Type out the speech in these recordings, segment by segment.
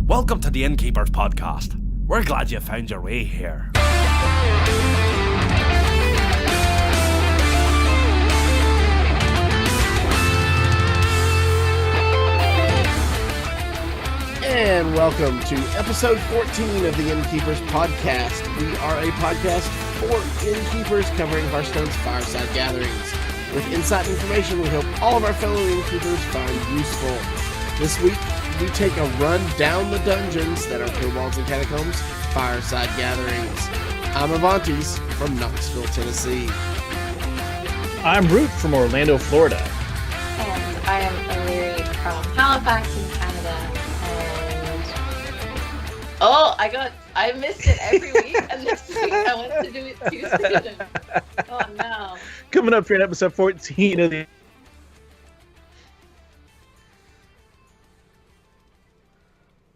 Welcome to the Innkeepers Podcast. We're glad you found your way here. And welcome to episode 14 of the Innkeepers Podcast. We are a podcast for innkeepers covering Hearthstone's Fireside gatherings. With insight and information we hope all of our fellow innkeepers find useful. This week, we take a run down the dungeons that are Kobolds Catacombs Fireside gatherings. I'm Avantes from Knoxville, Tennessee. I'm Root from Orlando, Florida. And I am O'Leary from Halifax in Canada. And I missed it every week, and this week I wanted to do it too soon. Oh no. Coming up here in episode 14 of the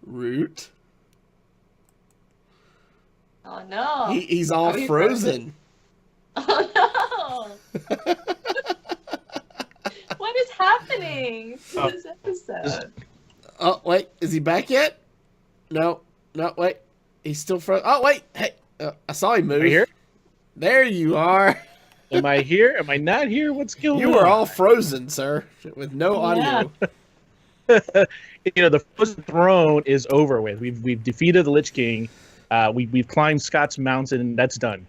Root. Oh no. He's all frozen. Oh no. What is happening to this episode? Oh, wait. Is he back yet? No, wait. He's still frozen. Oh, wait. Hey, I saw him move. Are you here? There you are. Am I here? Am I not here? What's going on? You were all frozen, sir, with no audio. The Frozen Throne is over with. We've defeated the Lich King. We've climbed Scott's Mountain. That's done.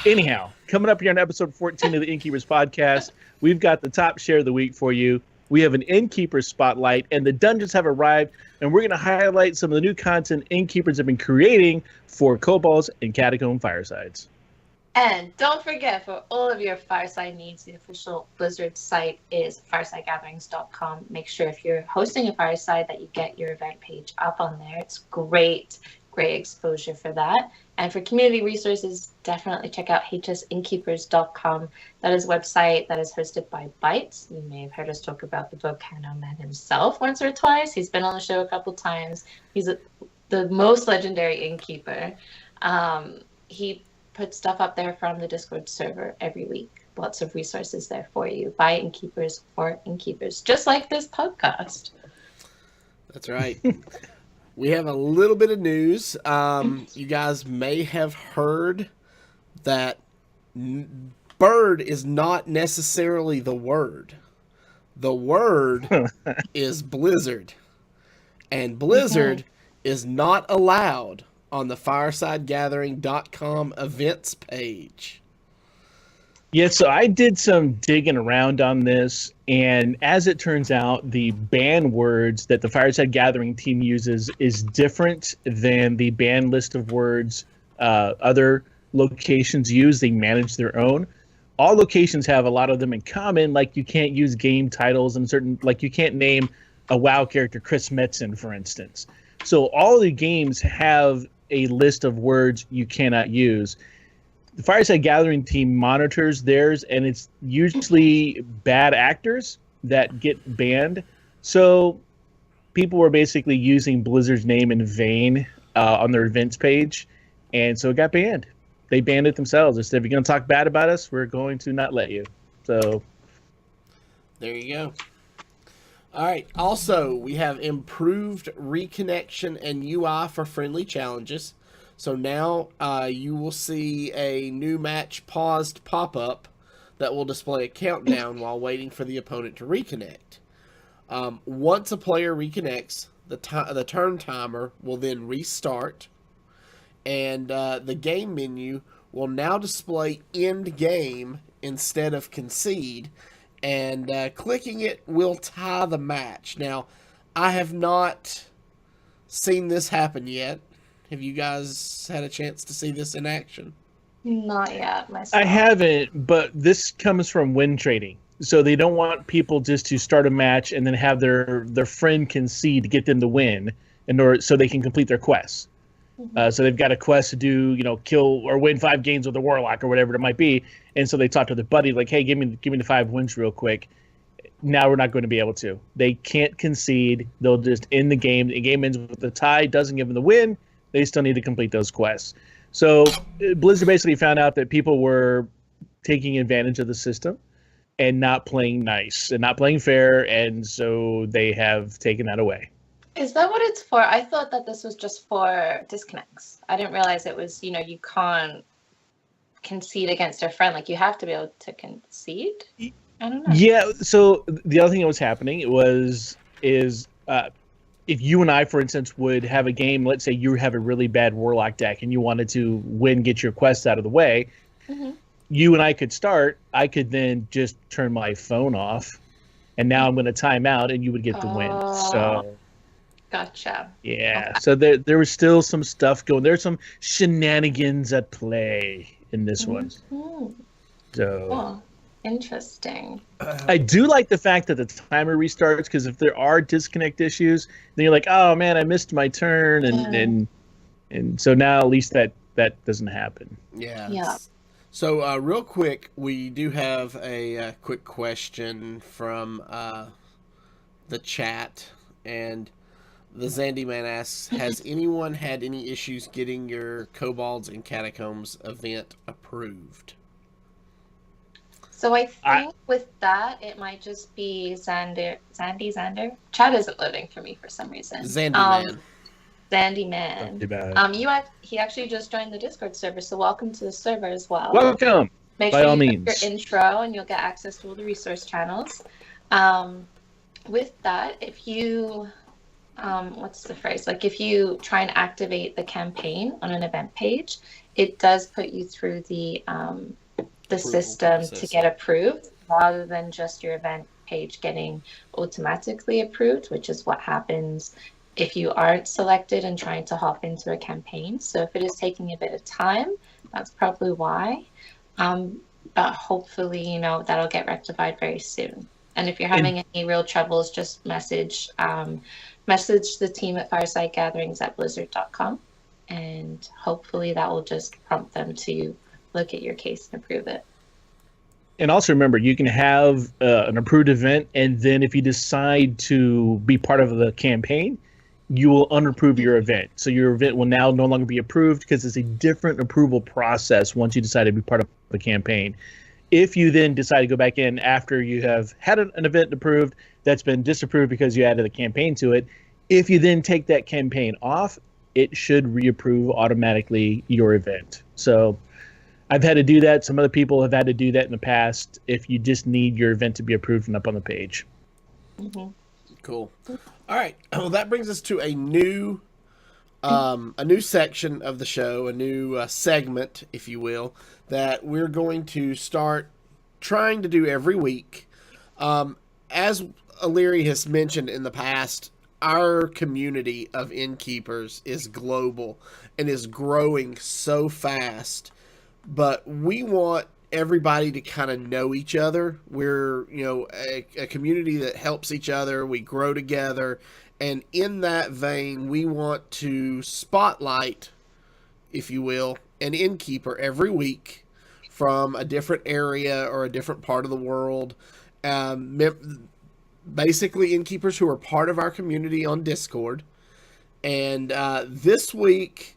Anyhow, coming up here on episode 14 of the Innkeepers Podcast, we've got the top share of the week for you. We have an Innkeeper Spotlight, and the dungeons have arrived, and we're going to highlight some of the new content Innkeepers have been creating for Kobolds and Catacomb Firesides. And don't forget, for all of your Fireside needs, the official Blizzard site is firesidegatherings.com. Make sure if you're hosting a Fireside that you get your event page up on there. It's great exposure for that. And for community resources, definitely check out hsinnkeepers.com. That is a website that is hosted by Bites. You may have heard us talk about the Volcano Man himself once or twice. He's been on the show a couple times. He's the most legendary innkeeper. He put stuff up there from the Discord server every week. Lots of resources there for you by innkeepers for innkeepers, just like this podcast. That's right. We have a little bit of news. You guys may have heard that bird is not necessarily the word. The word is Blizzard. And Blizzard is not allowed on the firesidegathering.com events page. Yeah, so I did some digging around on this, and as it turns out, the ban words that the Fireside Gathering team uses is different than the ban list of words other locations use. They manage their own. All locations have a lot of them in common, like you can't use game titles and like you can't name a WoW character Chris Metzen, for instance. So all the games have a list of words you cannot use. The Fireside Gathering team monitors theirs, and it's usually bad actors that get banned. So people were basically using Blizzard's name in vain on their events page, and so it got banned. They banned it themselves. They said, if you're going to talk bad about us, we're going to not let you. So there you go. All right. Also, we have improved reconnection and UI for friendly challenges. So now you will see a new match paused pop-up that will display a countdown while waiting for the opponent to reconnect. Once a player reconnects, the turn timer will then restart, and the game menu will now display end game instead of concede, and clicking it will tie the match. Now, I have not seen this happen yet. Have you guys had a chance to see this in action? Not yet, myself. I haven't, but this comes from win trading. So they don't want people just to start a match and then have their friend concede to get them to win so they can complete their quests. So they've got a quest to do, kill or win 5 games with a warlock or whatever it might be. And so they talk to their buddy, like, hey, give me the 5 wins real quick. Now we're not going to be able to. They can't concede. They'll just end the game. The game ends with a tie, doesn't give them the win. They still need to complete those quests. So Blizzard basically found out that people were taking advantage of the system and not playing nice and not playing fair, and so they have taken that away. Is that what it's for? I thought that this was just for disconnects. I didn't realize it was, you can't concede against a friend. Like, you have to be able to concede. I don't know. Yeah. So the other thing that was happening is if you and I, for instance, would have a game, let's say you have a really bad Warlock deck and you wanted to get your quests out of the way, you and I could start. I could then just turn my phone off, and now I'm going to time out, and you would get the win. So, gotcha. Yeah. Okay. So there was still some stuff going. There's some shenanigans at play in this one. So. Oh, interesting. I do like the fact that the timer restarts, because if there are disconnect issues, then you're like, oh man, I missed my turn, and so now at least that doesn't happen. Yeah. So real quick, we do have a quick question from the chat, and the Zandy Man asks, has anyone had any issues getting your Kobolds and Catacombs event approved? So I think with that, it might just be Zandy. Chat isn't loading for me for some reason. Zandy Man. He actually just joined the Discord server, so welcome to the server as well. Welcome. Make by sure all you means. put your intro, and you'll get access to all the resource channels. With that, if you, what's the phrase? Like, if you try and activate the campaign on an event page, it does put you through the system to get approved, rather than just your event page getting automatically approved, which is what happens if you aren't selected and trying to hop into a campaign. So if it is taking a bit of time, that's probably why. But hopefully, that'll get rectified very soon. And if you're having any real troubles, just message the team at firesidegatherings@blizzard.com, and hopefully that will just prompt them to look at your case and approve it. And also remember, you can have an approved event, and then if you decide to be part of the campaign, you will unapprove your event. So your event will now no longer be approved, because it's a different approval process once you decide to be part of the campaign. If you then decide to go back in after you have had an event approved that's been disapproved because you added a campaign to it, if you then take that campaign off, it should reapprove automatically your event. So I've had to do that. Some other people have had to do that in the past, if you just need your event to be approved and up on the page. Cool. All right. Well, that brings us to a new section of the show, a new segment, if you will, that we're going to start trying to do every week. As Illyri has mentioned in the past, our community of innkeepers is global and is growing so fast, but we want everybody to kind of know each other. We're, a community that helps each other. We grow together. And in that vein, we want to spotlight, if you will, an innkeeper every week from a different area or a different part of the world. Basically, innkeepers who are part of our community on Discord. And this week,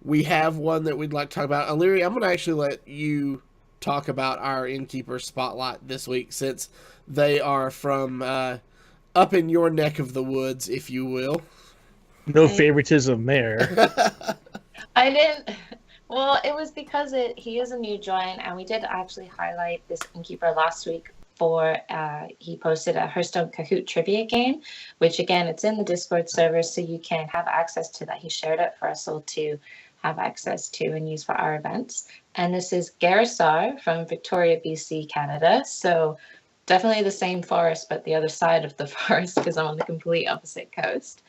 we have one that we'd like to talk about. Illyri, I'm going to actually let you talk about our Innkeeper Spotlight this week, since they are from up in your neck of the woods, if you will. No favoritism there. I didn't. Well, it was because he is a new join, and we did actually highlight this innkeeper last week for he posted a Hearthstone Kahoot trivia game, which again, it's in the Discord server, so you can have access to that. He shared it for us all to have access to and use for our events. And this is Garasar from Victoria, BC, Canada. So definitely the same forest, but the other side of the forest, because I'm on the complete opposite coast.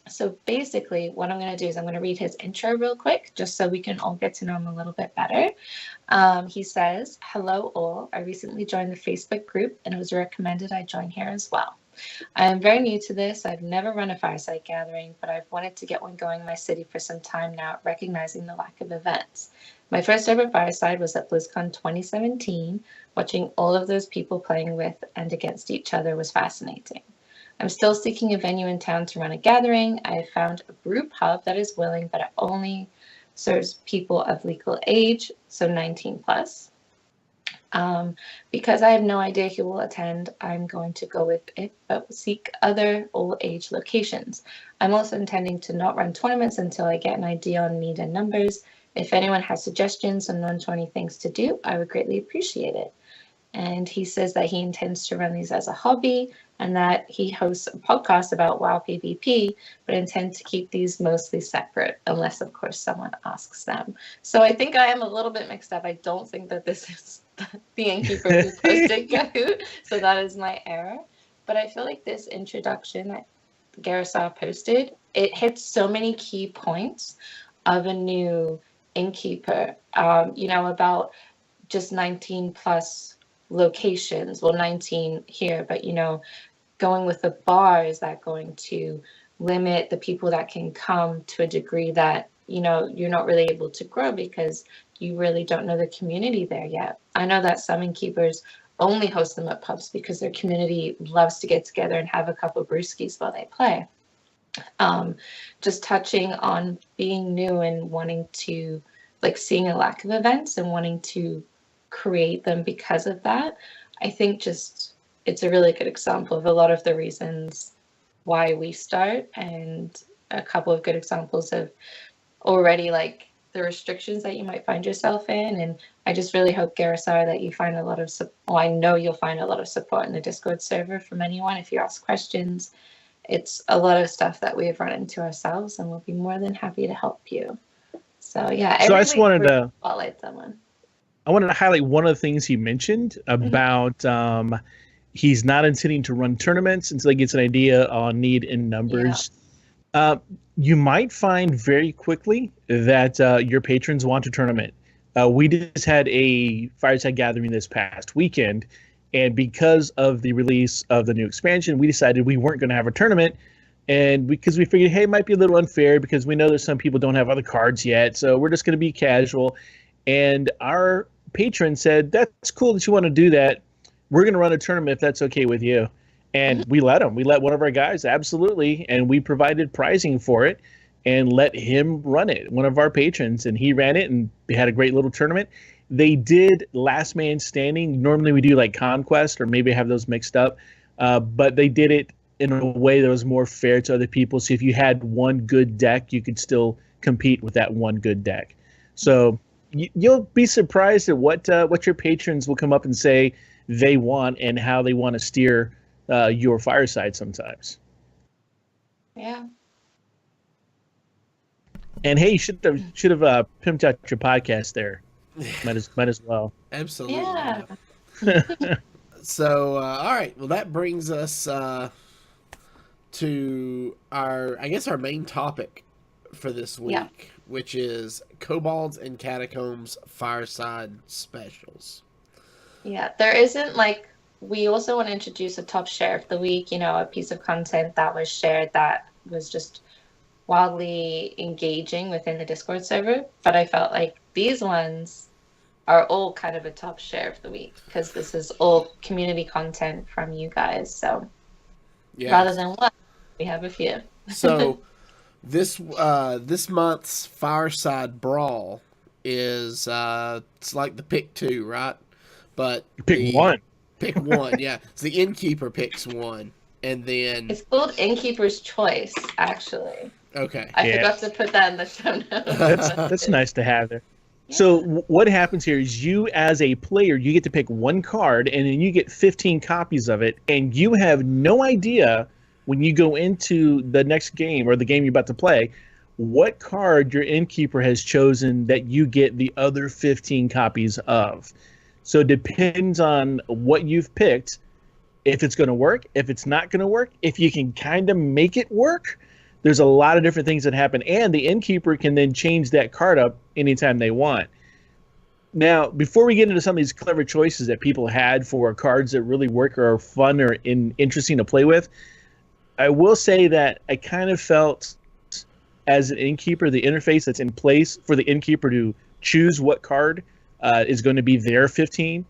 So basically what I'm going to do is I'm going to read his intro real quick, just so we can all get to know him a little bit better. He says, "Hello all, I recently joined the Facebook group and it was recommended I join here as well. I am very new to this. I've never run a fireside gathering, but I've wanted to get one going in my city for some time now, recognizing the lack of events. My first ever fireside was at BlizzCon 2017. Watching all of those people playing with and against each other was fascinating. I'm still seeking a venue in town to run a gathering. I have found a brew pub that is willing, but it only serves people of legal age, so 19 plus. Because I have no idea who will attend, I'm going to go with it, but seek other old age locations. I'm also intending to not run tournaments until I get an idea on need and numbers. If anyone has suggestions on non-tourney things to do, I would greatly appreciate it. And he says that he intends to run these as a hobby and that he hosts a podcast about WoW PvP, but intends to keep these mostly separate, unless, of course, someone asks them. So I think I am a little bit mixed up. I don't think that this is the Innkeeper who posted Kahoot, so that is my error. But I feel like this introduction that Garasar posted, it hits so many key points of a new Innkeeper, about just 19 plus locations, well 19 here, but going with the bar, is that going to limit the people that can come to a degree that you're not really able to grow because you really don't know the community there yet? I know that some innkeepers only host them at pubs because their community loves to get together and have a couple of brewskis while they play. Just touching on being new and wanting to, seeing a lack of events and wanting to create them because of that. I think just it's a really good example of a lot of the reasons why we start, and a couple of good examples of already the restrictions that you might find yourself in. And I just really hope, Garasar, that you find a lot of I know you'll find a lot of support in the Discord server from anyone if you ask questions. It's a lot of stuff that we have run into ourselves, and we'll be more than happy to help you. So yeah, so I just wanted to spotlight someone. I wanted to highlight one of the things he mentioned about he's not intending to run tournaments until he gets an idea on need and numbers. Yeah. You might find very quickly that your patrons want a tournament. We just had a Fireside gathering this past weekend, and because of the release of the new expansion, we decided we weren't going to have a tournament, and because we figured, hey, it might be a little unfair because we know that some people don't have other cards yet, so we're just going to be casual. And our patron said, that's cool that you want to do that. We're going to run a tournament if that's okay with you. And we let him. We let one of our guys, absolutely, and we provided pricing for it and let him run it, one of our patrons, and he ran it, and they had a great little tournament. They did last man standing. Normally we do Conquest, or maybe have those mixed up, but they did it in a way that was more fair to other people. So if you had one good deck, you could still compete with that one good deck. So you'll be surprised at what your patrons will come up and say they want and how they want to steer your Fireside sometimes. Yeah. And hey, you should have pimped out your podcast there. Might as well. Absolutely. Yeah. So all right, well that brings us to our main topic for this week, which is Kobolds and Catacombs Fireside specials. Yeah, there isn't we also want to introduce a top share of the week, a piece of content that was shared that was just wildly engaging within the Discord server. But I felt like these ones are all kind of a top share of the week because this is all community content from you guys. So rather than one, we have a few. So this month's Fireside Brawl is it's like the pick two, right? But pick one. Pick one, yeah. So the Innkeeper picks one, and then it's called Innkeeper's Choice, actually. Okay. I forgot to put that in the show notes. That's nice to have there. Yeah. So what happens here is you, as a player, you get to pick one card, and then you get 15 copies of it, and you have no idea when you go into the next game or the game you're about to play what card your Innkeeper has chosen that you get the other 15 copies of. So it depends on what you've picked, if it's going to work, if it's not going to work, if you can kind of make it work. There's a lot of different things that happen, and the Innkeeper can then change that card up anytime they want. Now, before we get into some of these clever choices that people had for cards that really work or are fun or interesting to play with, I will say that I kind of felt, as an Innkeeper, the interface that's in place for the Innkeeper to choose what card is going to be their 15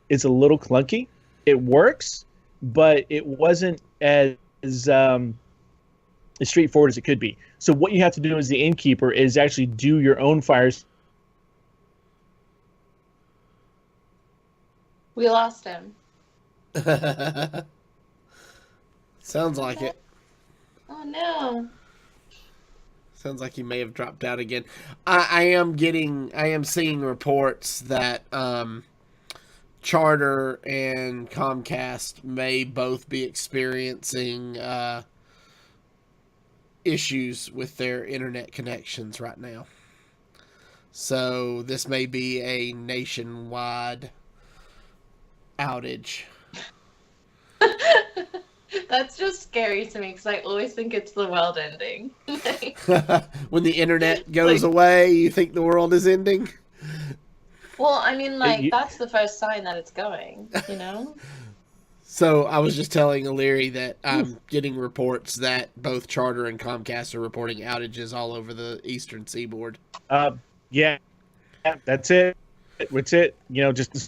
is a little clunky. It works, but it wasn't as straightforward as it could be. So what you have to do as the Innkeeper is actually do your own fires We lost him. Sounds like it. Oh no. Sounds like he may have dropped out again. I am seeing reports that Charter and Comcast may both be experiencing issues with their internet connections right now. So this may be a nationwide outage. That's just scary to me because I always think it's the world ending. When the internet goes away, you think the world is ending? Well, I mean, that's the first sign that it's going, you know? So I was just telling O'Leary that I'm getting reports that both Charter and Comcast are reporting outages all over the eastern seaboard. Yeah, that's it. That's it. You know, just it's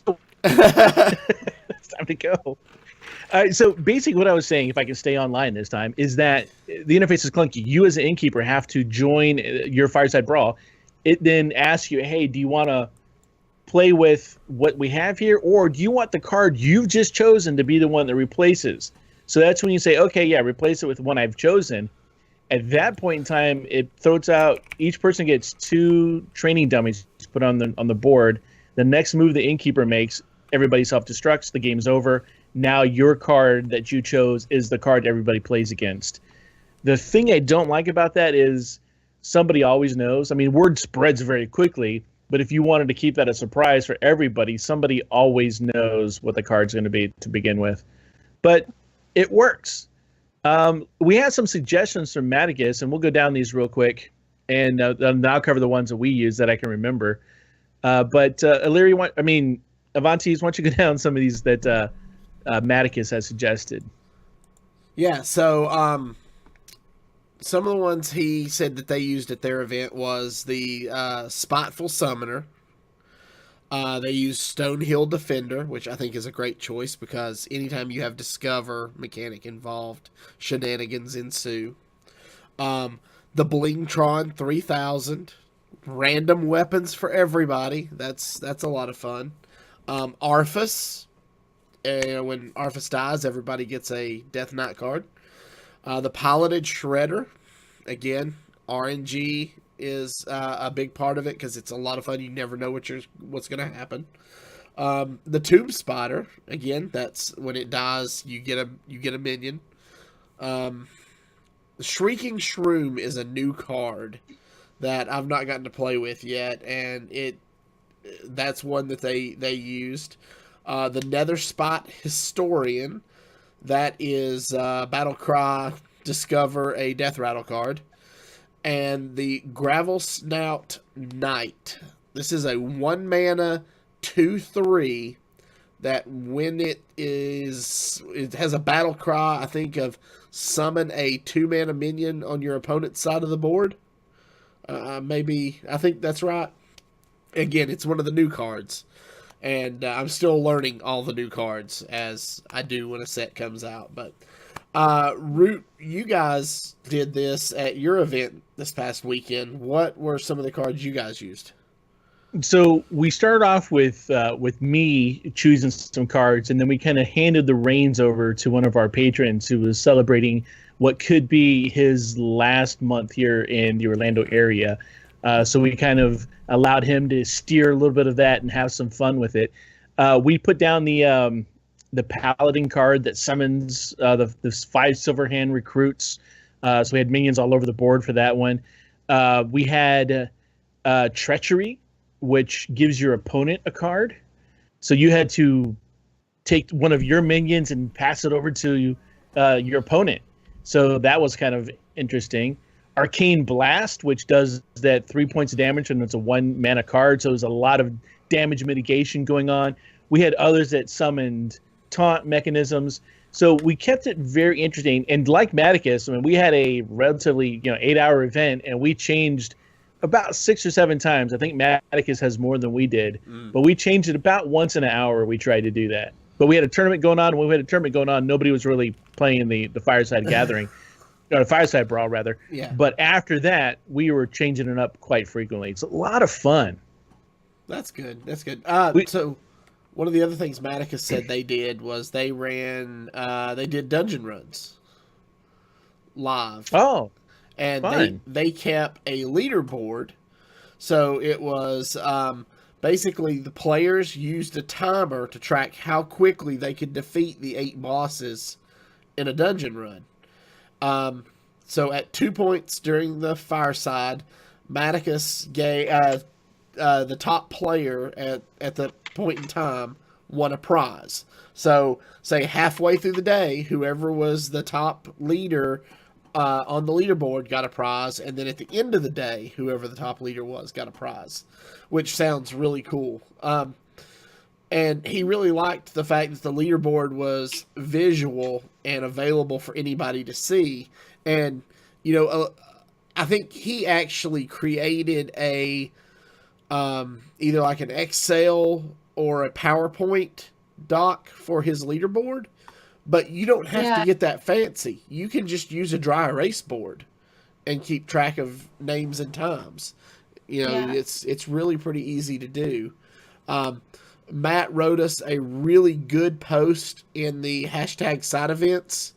time to go. So basically what I was saying, if I can stay online this time, is that the interface is clunky. You as an innkeeper have to join your Fireside Brawl. It then asks you, hey, do you want to play with what we have here, or do you want the card you've just chosen to be the one that replaces? So that's when you say, okay, yeah, replace it with one I've chosen. At that point in time, it throws out, each person gets 2 training dummies put on the board. The next move the innkeeper makes, everybody self-destructs, the game's over. Now your card that you chose is the card everybody plays against. The thing I don't like about that is somebody always knows. I mean, word spreads very quickly, but if you wanted to keep that a surprise for everybody, somebody always knows what the card's going to be to begin with. But it works. We had some suggestions from Maticus, and we'll go down these real quick, and I'll cover the ones that we use that I can remember. But O'Leary, Avantes, why don't you go down some of these that Maticus has suggested? Yeah, so some of the ones he said that they used at their event was the Spiteful Summoner. They used Stonehill Defender, which I think is a great choice because anytime you have Discover mechanic involved, shenanigans ensue. The Blingtron 3000, random weapons for everybody. That's a lot of fun. Arthas. When Arthas dies, everybody gets a Death Knight card. The Piloted Shredder. Again, RNG is a big part of it because it's a lot of fun. You never know what's going to happen. The Tomb Spider. Again, that's when it dies, you get a minion. The Shrieking Shroom is a new card that I've not gotten to play with yet, and that's one that they used. The Netherspot Historian, that is Battle Cry, discover a Death Rattle card. And the Gravel Snout Knight. This is a 1-mana 2/3 that when it has a Battle Cry, I think, of summon a 2-mana minion on your opponent's side of the board. I think that's right. Again, it's one of the new cards. And I'm still learning all the new cards as I do when a set comes out. But Root, you guys did this at your event this past weekend. What were some of the cards you guys used? So we started off with me choosing some cards, and then we kind of handed the reins over to one of our patrons who was celebrating what could be his last month here in the Orlando area. So we kind of allowed him to steer a little bit of that and have some fun with it. We put down the Paladin card that summons the 5 Silverhand recruits. So we had minions all over the board for that one. We had Treachery, which gives your opponent a card. So you had to take one of your minions and pass it over to your opponent. So that was kind of interesting. Arcane Blast, which does that 3 points of damage, and it's a 1-mana card, so there's a lot of damage mitigation going on. We had others that summoned taunt mechanisms, so we kept it very interesting. And like Maticus, we had a relatively 8-hour event, and we changed about 6 or 7 times. I think Maticus has more than we did, but we changed it about once in an hour. We tried to do that, but we had a tournament going on. When we had a tournament going on, nobody was really playing the Fireside Gathering. Or Fireside Brawl, rather. Yeah. But after that, we were changing it up quite frequently. It's a lot of fun. That's good. One of the other things Maticus said they did was they did dungeon runs live. Oh, and fun. they kept a leaderboard. So it was basically the players used a timer to track how quickly they could defeat the 8 bosses in a dungeon run. So at 2 points during the Fireside, Maticus gave the top player at the point in time won a prize. So say halfway through the day, whoever was the top leader on the leaderboard got a prize, and then at the end of the day, whoever the top leader was got a prize, which sounds really cool. And he really liked the fact that the leaderboard was visual and available for anybody to see. And, I think he actually created a either like an Excel or a PowerPoint doc for his leaderboard. But you don't have to get that fancy. You can just use a dry erase board and keep track of names and times. It's really pretty easy to do. Matt wrote us a really good post in the #side events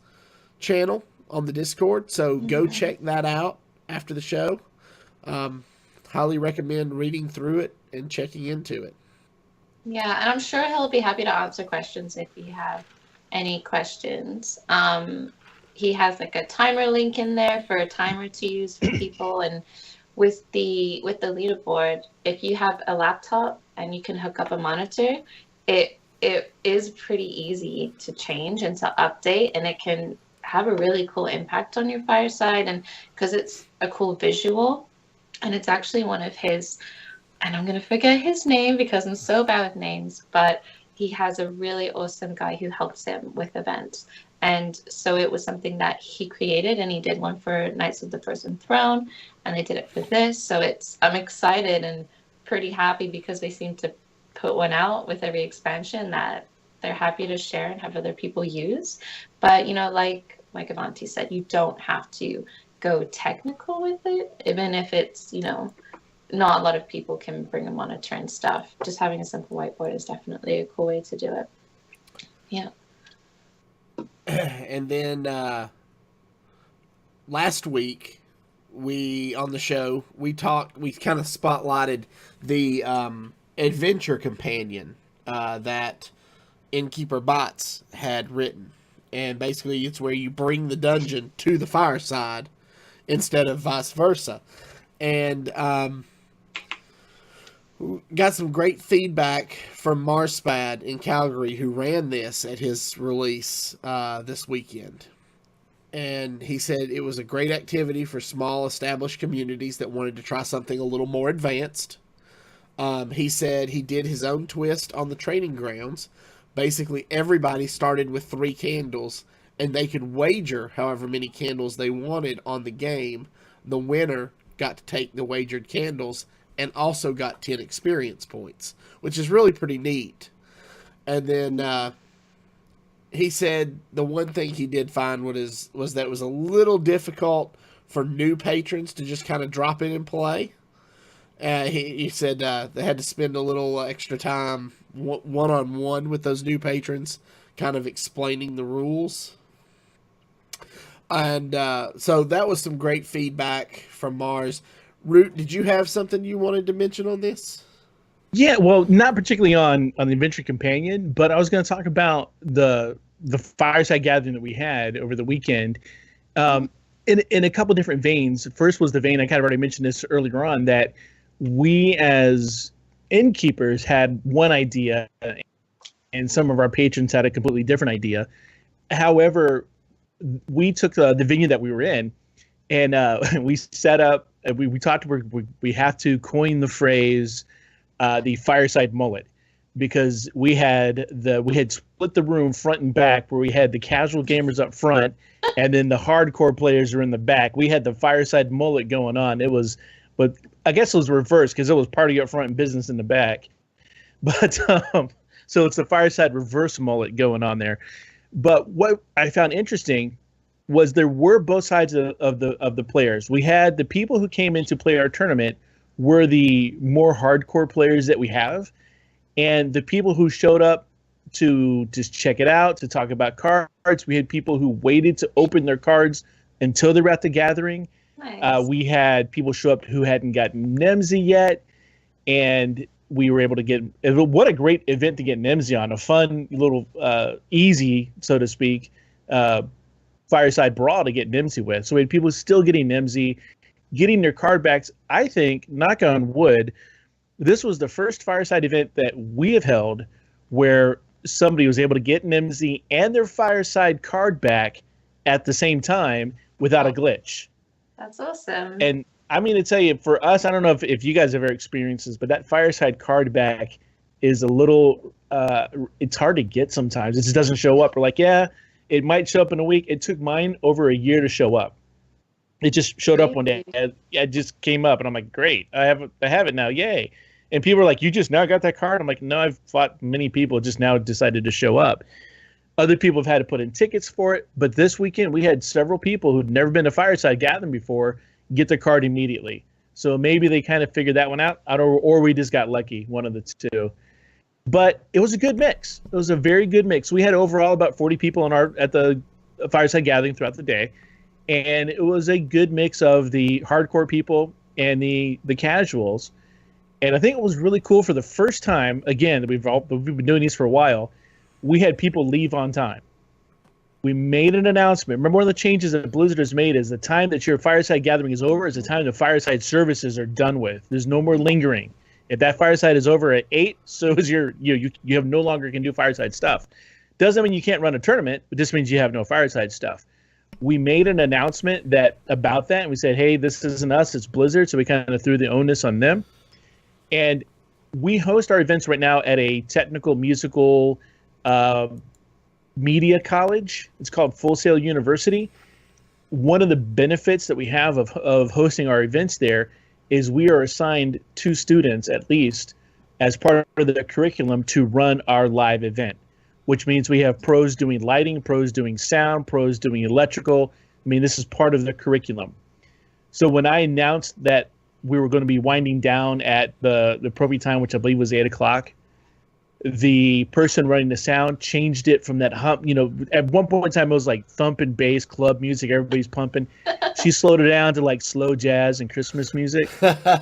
channel on the Discord. So go check that out after the show. Highly recommend reading through it and checking into it. Yeah, and I'm sure he'll be happy to answer questions if you have any questions. He has like a timer link in there for a timer to use for people, and with the leaderboard, if you have a laptop and you can hook up a monitor, it is pretty easy to change and to update, and it can have a really cool impact on your Fireside, and because it's a cool visual, and it's actually one of his, and I'm going to forget his name because I'm so bad with names, but he has a really awesome guy who helps him with events. And so it was something that he created, and he did one for Knights of the Frozen Throne, and they did it for this. So I'm excited and pretty happy because they seem to put one out with every expansion that they're happy to share and have other people use. But, like Avanti said, you don't have to go technical with it, even if it's, not a lot of people can bring a monitor and stuff. Just having a simple whiteboard is definitely a cool way to do it. Yeah. And then last week, on the show, we kind of spotlighted the adventure companion that Innkeeper Bots had written. And basically, it's where you bring the dungeon to the Fireside instead of vice versa. And got some great feedback from Marspad in Calgary, who ran this at his release this weekend. And he said it was a great activity for small established communities that wanted to try something a little more advanced. He said he did his own twist on the training grounds. Basically, everybody started with 3 candles, and they could wager however many candles they wanted on the game. The winner got to take the wagered candles and also got 10 experience points, which is really pretty neat. And then he said the one thing he did find was that it was a little difficult for new patrons to just kind of drop in and play. He said they had to spend a little extra time one-on-one with those new patrons, kind of explaining the rules. And so that was some great feedback from Mars. Root, did you have something you wanted to mention on this? Yeah, well, not particularly on the Adventure Companion, but I was going to talk about the Fireside gathering that we had over the weekend in a couple different veins. First was the vein, I kind of already mentioned this earlier on, that we as innkeepers had one idea and some of our patrons had a completely different idea. However, we took the venue that we were in and we set up, we talked, we have to coin the phrase the Fireside mullet, because we had split the room front and back, where we had the casual gamers up front and then the hardcore players are in the back. We had the Fireside mullet going on. But I guess it was reversed because it was party up front and business in the back. But so it's the Fireside reverse mullet going on there. But what I found interesting was there were both sides of the players. We had the people who came in to play our tournament were the more hardcore players that we have, And the people who showed up to just check it out, to talk about cards, we had people who waited to open their cards until they were at the gathering. Nice. We had people show up who hadn't gotten Nimsy yet, and we were able to get, what a great event to get Nimsy on, a fun little easy, so to speak, Fireside Brawl to get Nimsy with. So we had people still getting Nimsy, getting their card backs. I think, knock on wood, this was the first Fireside event that we have held where somebody was able to get Nimsy and their Fireside card back at the same time without a glitch. That's awesome. And I mean to tell you, for us, I don't know if you guys have ever experienced this, but that Fireside card back is a little, it's hard to get sometimes. It just doesn't show up. We're like, yeah, it might show up in a week. It took mine over a year to show up. It just showed up one day. It just came up, and I'm like, great, I have it now, yay. And people are like, you just now got that card? I'm like, no, I've fought many people, just now decided to show up. Other people have had to put in tickets for it, but this weekend we had several people who'd never been to Fireside Gathering before get their card immediately. So maybe they kind of figured that one out, or we just got lucky, one of the two. But it was a good mix. It was a very good mix. We had overall about 40 people at the Fireside Gathering throughout the day, and it was a good mix of the hardcore people and the casuals. And I think it was really cool for the first time, again, we've been doing these for a while, we had people leave on time. We made an announcement. Remember, one of the changes that Blizzard has made is the time that your Fireside Gathering is over is the time the Fireside services are done with. There's no more lingering. If that Fireside is over at 8, so is you have no longer can do Fireside stuff. Doesn't mean you can't run a tournament, but just means you have no Fireside stuff. We made an announcement about that, and we said, hey, this isn't us, it's Blizzard, so we kind of threw the onus on them. And we host our events right now at a technical musical media college. It's called Full Sail University. One of the benefits that we have of hosting our events there is we are assigned 2 students at least as part of the curriculum to run our live event, which means we have pros doing lighting, pros doing sound, pros doing electrical. I mean, this is part of the curriculum. So when I announced that we were going to be winding down at the appropriate time, which I believe was 8 o'clock, the person running the sound changed it from that hump. At one point in time, it was like thumping bass, club music, everybody's pumping. She slowed it down to like slow jazz and Christmas music.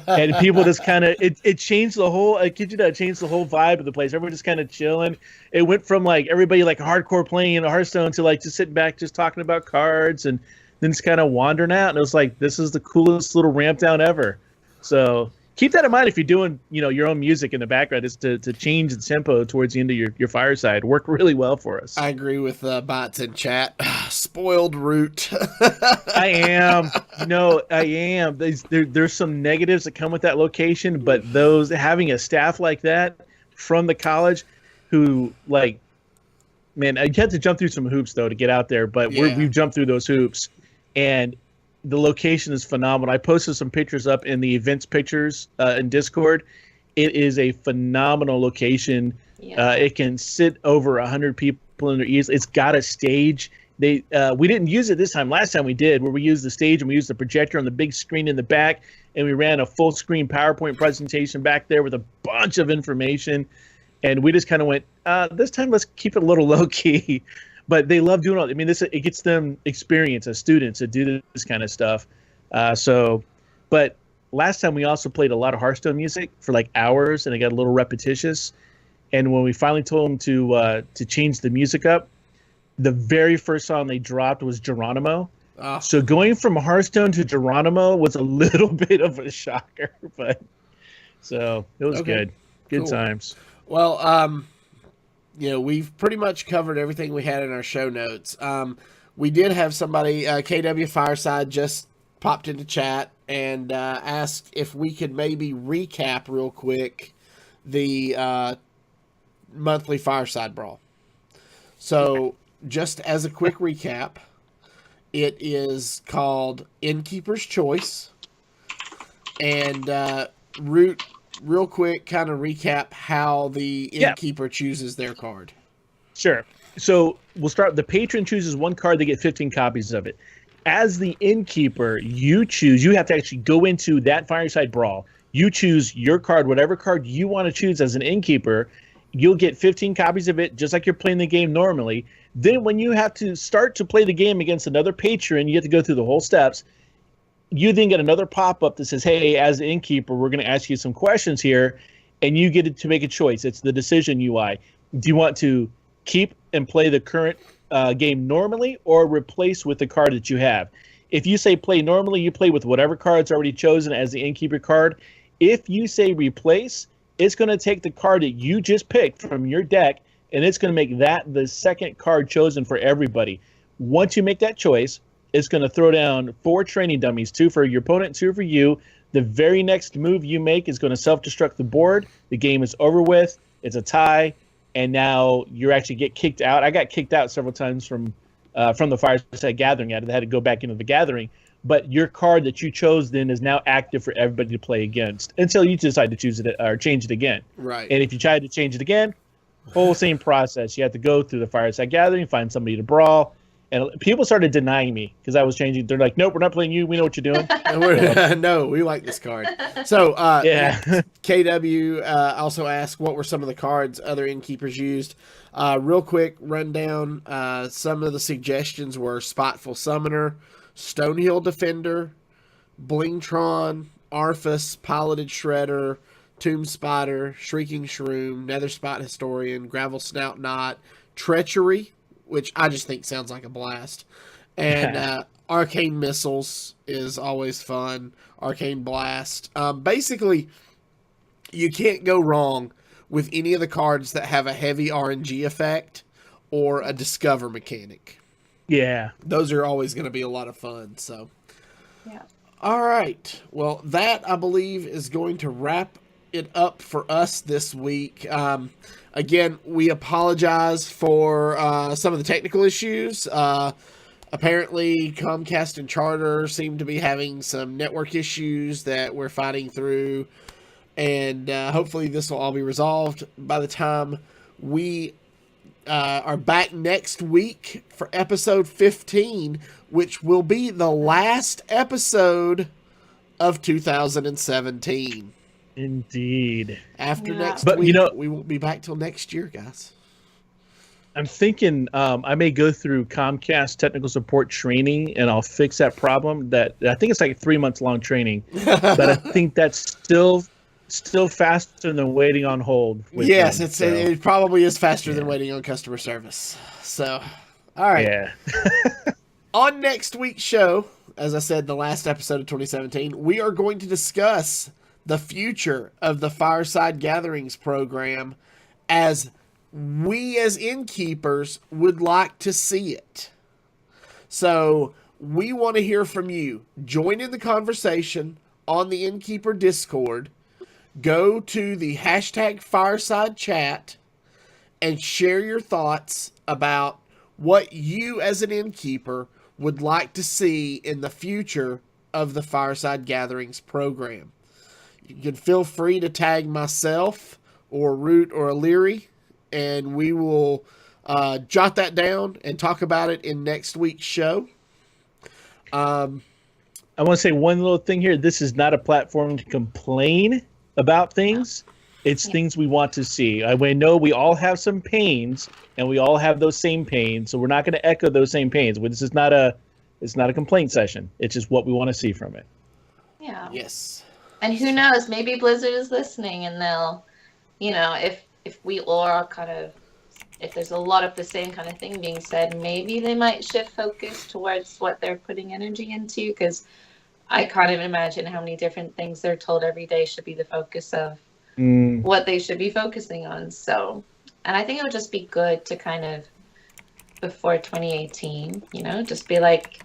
And people just kind of, it changed the whole, I kid you not, it changed the whole vibe of the place. Everybody just kind of chilling. It went from like everybody like hardcore playing Hearthstone to like just sitting back, just talking about cards, and then just kind of wandering out. And it was like, this is the coolest little ramp down ever. So keep that in mind if you're doing, your own music in the background, is to change the tempo towards the end of your Fireside. Worked really well for us. I agree with bots in chat. Spoiled root. I am. I am. There's some negatives that come with that location, but having a staff like that from the college who, like, man, you had to jump through some hoops, though, to get out there, but we've jumped through those hoops, and the location is phenomenal. I posted some pictures up in the events pictures in Discord. It is a phenomenal location. Yeah. It can sit over 100 people in there easily. It's got a stage. We didn't use it this time. Last time we did, where we used the stage and we used the projector on the big screen in the back, and we ran a full screen PowerPoint presentation back there with a bunch of information. And we just kind of went, this time let's keep it a little low key. But they love doing all. I mean, it gets them experience as students to do this kind of stuff. But last time we also played a lot of Hearthstone music for like hours, and it got a little repetitious. And when we finally told them to change the music up, the very first song they dropped was Geronimo. Oh. So going from Hearthstone to Geronimo was a little bit of a shocker, but so it was good. Good cool. Times. Well, we've pretty much covered everything we had in our show notes. We did have somebody, KW Fireside, just popped into chat and asked if we could maybe recap real quick the monthly Fireside Brawl. So, just as a quick recap, it is called Innkeeper's Choice. And Root, real quick, kind of recap how the Innkeeper chooses their card. Sure. So we'll start. The patron chooses one card. They get 15 copies of it. As the Innkeeper, you have to actually go into that Fireside Brawl. You choose your card, whatever card you want to choose as an Innkeeper, you'll get 15 copies of it, just like you're playing the game normally. Then when you have to start to play the game against another patron, you have to go through the whole steps. You then get another pop-up that says, hey, as the innkeeper, we're going to ask you some questions here, and you get to make a choice. It's the decision UI. Do you want to keep and play the current game normally, or replace with the card that you have? If you say play normally, you play with whatever card's already chosen as the innkeeper card. If you say replace, it's going to take the card that you just picked from your deck, and it's going to make that the second card chosen for everybody. Once you make that choice, it's going to throw down 4 training dummies, 2 for your opponent, 2 for you. The very next move you make is going to self-destruct the board. The game is over with. It's a tie, and now you actually get kicked out. I got kicked out several times from the Fireside Gathering. I had to go back into the gathering. But your card that you chose then is now active for everybody to play against until you decide to choose it or change it again. Right. And if you try to change it again, whole same process. You have to go through the Fireside Gathering, find somebody to brawl. And people started denying me because I was changing. They're like, nope, we're not playing you. We know what you're doing. No, we like this card. So, Yeah. KW also asked, what were some of the cards other innkeepers used? Real quick rundown. Some of the suggestions were Spiteful Summoner, Stonehill Defender, Blingtron, Arthas, Piloted Shredder, Tomb Spider, Shrieking Shroom, Netherspot Historian, Gravel Snout Knot, Treachery, which I just think sounds like a blast, and Arcane Missiles is always fun, Arcane Blast. Basically, you can't go wrong with any of the cards that have a heavy RNG effect or a Discover mechanic. Yeah. Those are always going to be a lot of fun. So, Yeah. all right. Well, that I believe is going to wrap it up for us this week. Again, we apologize for some of the technical issues. Apparently, Comcast and Charter seem to be having some network issues that we're fighting through, and hopefully this will all be resolved by the time we are back next week for episode 15, which will be the last episode of 2017. Indeed. After next But, week, you know, we won't be back till next year, guys. I'm thinking I may go through Comcast technical support training, and I'll fix that problem. That I think it's like a 3 months long training, but I think that's still faster than waiting on hold. Yes, them, it probably is faster than waiting on customer service. So, all right. Yeah. On next week's show, as I said, the last episode of 2017, we are going to discuss the future of the Fireside Gatherings program as we as innkeepers would like to see it. So we want to hear from you. Join in the conversation on the Innkeeper Discord. Go to the hashtag Fireside Chat and share your thoughts about what you as an innkeeper would like to see in the future of the Fireside Gatherings program. You can feel free to tag myself or Root or O'Leary, and we will jot that down and talk about it in next week's show. I want to say one little thing here. This is not a platform to complain about things. It's things we want to see. I know we all have some pains, and we all have those same pains, so we're not going to echo those same pains. This is not a complaint session. It's just what we want to see from it. Yeah. Yes. And who knows, maybe Blizzard is listening and they'll, if we all if there's a lot of the same kind of thing being said, maybe they might shift focus towards what they're putting energy into, because I can't even imagine how many different things they're told every day should be the focus of what they should be focusing on. So, and I think it would just be good to kind of, before 2018, just be like,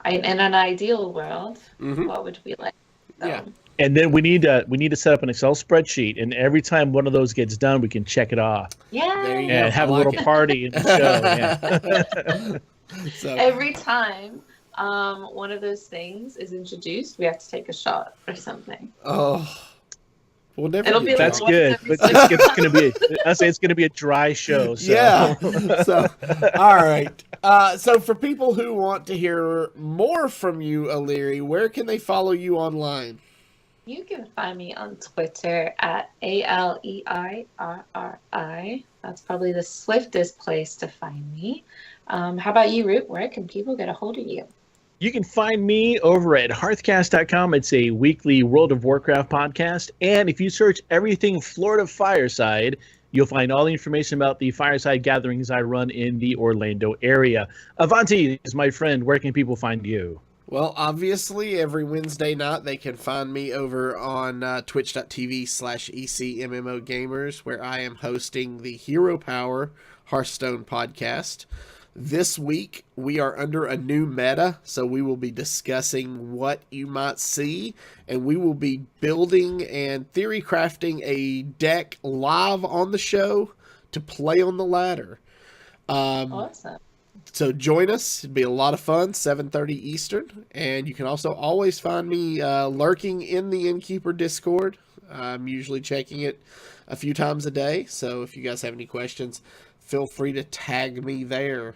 in an ideal world, what would we like? So, Yeah. And then we need to set up an Excel spreadsheet, and every time one of those gets done, we can check it off. Yeah. There you go. And have I a like little it. party in the show. Yeah. So, Every time one of those things is introduced, we have to take a shot or something. we'll never It'll get be like That's drunk. good. But it's going to be. I say it's going to be a dry show. So. Yeah. So, all right. So for people who want to hear more from you, O'Leary, where can they follow you online? You can find me on Twitter at ALEIRRI. That's probably the swiftest place to find me. How about you, Root? Where can people get a hold of you? You can find me over at hearthcast.com. It's a weekly World of Warcraft podcast. And if you search everything Florida Fireside, you'll find all the information about the Fireside gatherings I run in the Orlando area. Avanti is my friend. Where can people find you? Well, obviously, every Wednesday night they can find me over on twitch.tv/ECMMOGamers, where I am hosting the Hero Power Hearthstone podcast. This week, we are under a new meta, so we will be discussing what you might see, and we will be building and theory crafting a deck live on the show to play on the ladder. Awesome. So join us. It'd be a lot of fun, 7:30 Eastern. And you can also always find me lurking in the Innkeeper Discord. I'm usually checking it a few times a day. So if you guys have any questions, feel free to tag me there.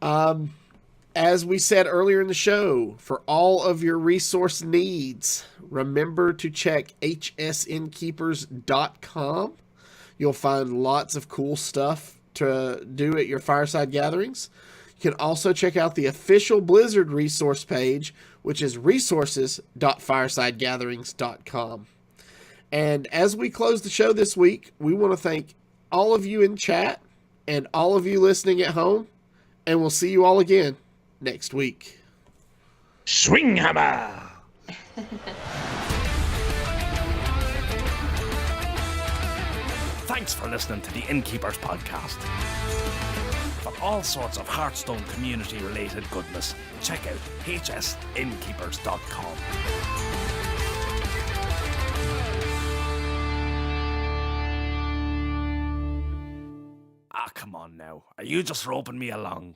As we said earlier in the show, for all of your resource needs, remember to check hsinnkeepers.com. You'll find lots of cool stuff to do at your Fireside gatherings. You can also check out the official Blizzard resource page, which is resources.firesidegatherings.com. And as we close the show this week, we want to thank all of you in chat and all of you listening at home, and we'll see you all again next week. Swing hammer! Thanks for listening to the Innkeepers Podcast. For all sorts of Hearthstone community-related goodness, check out hsinnkeepers.com. Ah, come on now. Are you just roping me along?